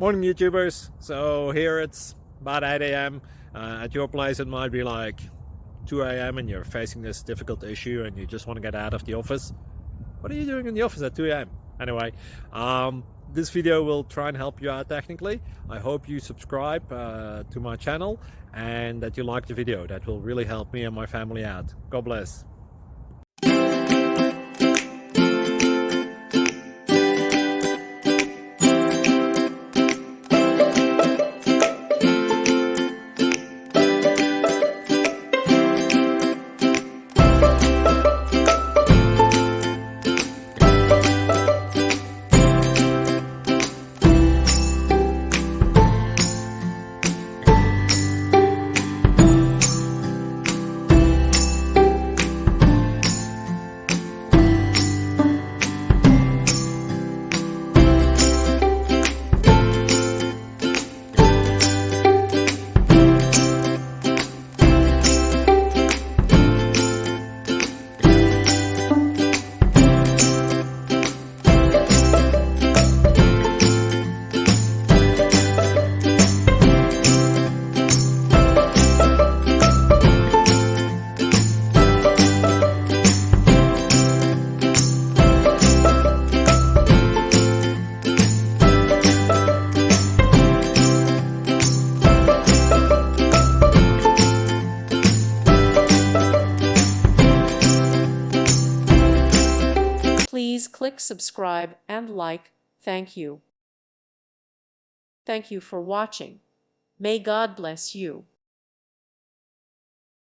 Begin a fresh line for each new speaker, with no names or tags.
Morning YouTubers. So here it's about 8 a.m. At your place it might be like 2 a.m. and you're facing this difficult issue and you just want to get out of the office. What are you doing in the office at 2 a.m.? Anyway, this video will try and help you out technically. I hope you subscribe to my channel and that you like the video. That will really help me and my family out. God bless.
Please click subscribe and like. Thank you. Thank you for watching. May God bless you.